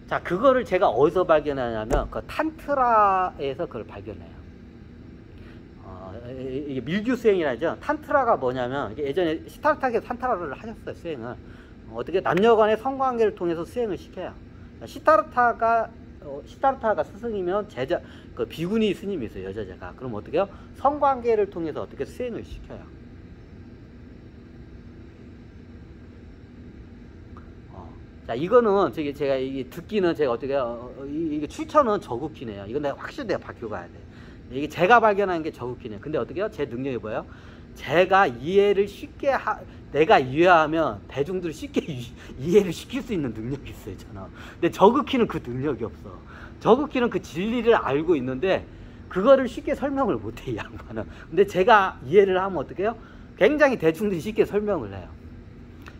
자, 그거를 제가 어디서 발견하냐면 그 탄트라에서 그걸 발견해요. 이게 밀규 수행이라죠. 탄트라가 뭐냐면 이게 예전에 시타르타에서 탄트라를 하셨어요. 수행을 어떻게 남녀간의 성관계를 통해서 수행을 시켜요. 시타르타가 스승이면 제자 그 비구니 스님이 있어요. 여자제가. 그럼 어떻게 해요? 성관계를 통해서 어떻게 수행을 시켜요. 자, 이거는 제가 이게 듣기는 제가 어떻게 이게 출처는 저국기네요. 이건 내가 확실히 내가 바뀌어 가야 돼. 이게 제가 발견한 게 저국기네요. 근데 어떻게 해요? 제 능력이 뭐예요? 제가 이해를 쉽게 내가 이해하면 대중들을 쉽게 이해를 시킬 수 있는 능력이 있어요, 저는. 근데 저국기는 그 능력이 없어. 저국기는 그 진리를 알고 있는데 그거를 쉽게 설명을 못해, 이 양반은. 근데 제가 이해를 하면 어떻게 해요? 굉장히 대중들이 쉽게 설명을 해요.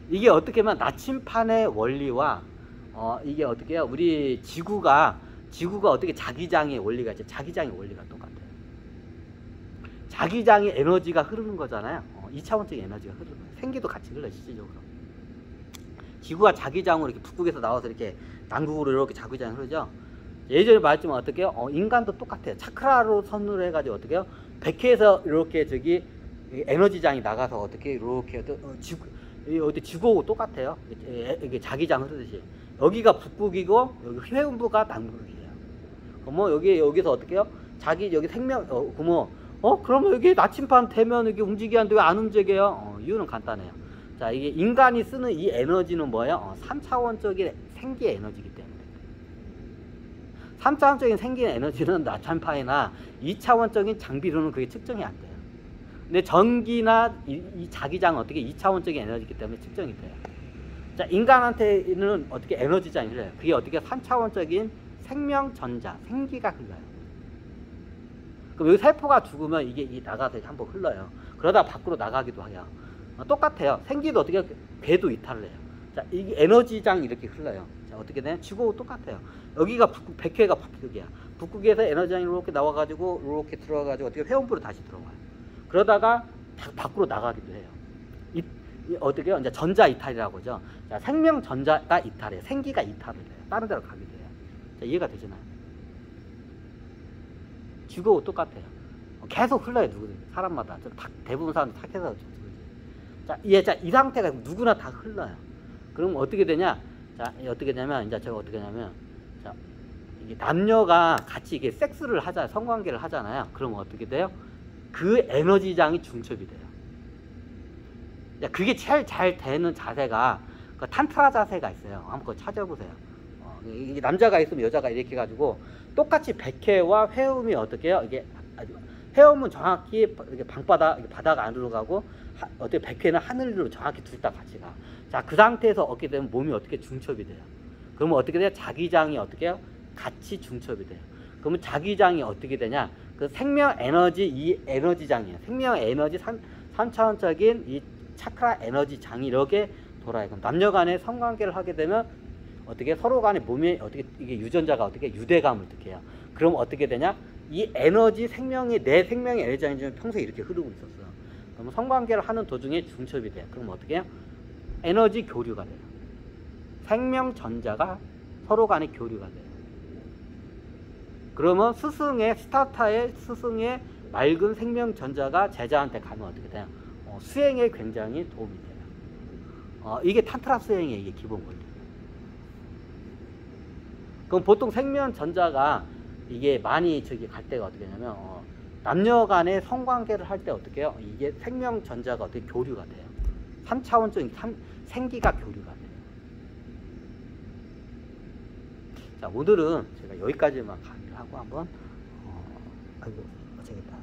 이게 어떻게 하면 나침판의 원리와 이게 어떻게 해요? 우리 지구가 어떻게 자기장의 원리가 있죠. 자기장의 원리가 똑같아요. 자기장의 에너지가 흐르는 거잖아요. 2차원적인 에너지가 흐르는 거예요. 생기도 같이 흘러요, 실질적으로. 지구가 자기장으로 이렇게 북극에서 나와서 이렇게 남극으로 이렇게 자기장이 흐르죠. 예전에 말했지만 어떻게 해요? 인간도 똑같아요. 차크라로 선으로 해가지고 어떻게 해요? 백회에서 이렇게 저기 에너지장이 나가서 어떻게 이렇게 어디 지구하고 똑같아요. 이게 자기장 흐르듯이. 여기가 북극이고 여기 회음부가 남극이에요. 그러면 여기서 어떻게 해요? 여기 생명 그러면 여기 나침반 되면 이게 움직이는데 왜 안 움직여요? 이유는 간단해요. 자, 이게 인간이 쓰는 이 에너지는 뭐예요? 3차원적인 생기 에너지이기 때문에. 3차원적인 생기 에너지는 나침반이나 2차원적인 장비로는 그게 측정이 안 돼요. 근데 전기나 이 자기장은 어떻게 2차원적인 에너지이기 때문에 측정이 돼요. 자, 인간한테는 어떻게 에너지장이 흘러요. 그게 어떻게 3차원적인 생명전자, 생기가 흘러요. 그럼 여기 세포가 죽으면 이게 나가서 한번 흘러요. 그러다 밖으로 나가기도 해요. 똑같아요. 생기도 어떻게 궤도 이탈을 해요. 자, 이게 에너지장이 이렇게 흘러요. 자, 어떻게 되냐? 지구하고 똑같아요. 여기가 백회가 북극이야. 북극에서 에너지장이 이렇게 나와가지고 이렇게 들어가가지고 어떻게 회원부로 다시 들어와요. 그러다가 밖으로 나가기도 해요. 어떻게 해요? 이제 전자 이탈이라고 하죠. 자, 생명 전자가 이탈해요. 생기가 이탈을 해요. 다른 데로 가기도 해요. 자, 이해가 되시나요? 지구하고 똑같아요. 계속 흘러요, 누구든. 사람마다. 대부분 사람들 탁해서. 자, 이 상태가 누구나 다 흘러요. 그럼 어떻게 되냐? 자, 어떻게 되냐면, 이제 제가 어떻게 하냐면, 자, 이게 남녀가 같이 이게 섹스를 하잖아요. 성관계를 하잖아요. 그럼 어떻게 돼요? 그 에너지장이 중첩이 돼요. 그게 제일 잘 되는 자세가 그 탄트라 자세가 있어요. 한번 그거 찾아보세요. 이게 남자가 있으면 여자가 이렇게 해가지고 똑같이 백회와 회음이 어떻게 해요? 이게 회음은 정확히 이렇게 바다가 안으로 가고 어떻게 백회는 하늘로 정확히 둘 다 같이 가. 자, 그 상태에서 어떻게 되면 몸이 어떻게 중첩이 돼요? 그러면 어떻게 돼요? 자기장이 어떻게 해요? 같이 중첩이 돼요. 그러면 자기장이 어떻게 되냐? 그 생명 에너지, 이 에너지장이에요. 생명 에너지 3차원적인 이 차크라 에너지 장이 이렇게 돌아요. 그럼 남녀 간의 성관계를 하게 되면 어떻게 서로 간의 몸에 어떻게 이게 유전자가 어떻게 유대감을 느껴요. 그럼 어떻게 되냐? 이 에너지 내 생명의 에너지장이 좀 평소에 이렇게 흐르고 있었어요. 그럼 성관계를 하는 도중에 중첩이 돼요. 그럼 어떻게 해요? 에너지 교류가 돼요. 생명 전자가 서로 간의 교류가 돼요. 그러면 스타타의 스승의 맑은 생명 전자가 제자한테 가면 어떻게 돼요? 수행에 굉장히 도움이 돼요. 이게 탄트라 수행의 이게 기본 원리. 그럼 보통 생명 전자가 이게 많이 갈 때가 어떻게 하냐면 남녀 간의 성관계를 할 때 어떻게 해요? 이게 생명 전자가 어떻게 교류가 돼요. 3차원적인 생기가 교류가 돼요. 자, 오늘은 제가 여기까지만 강의를 하고 한번 아이고 어쩌겠다.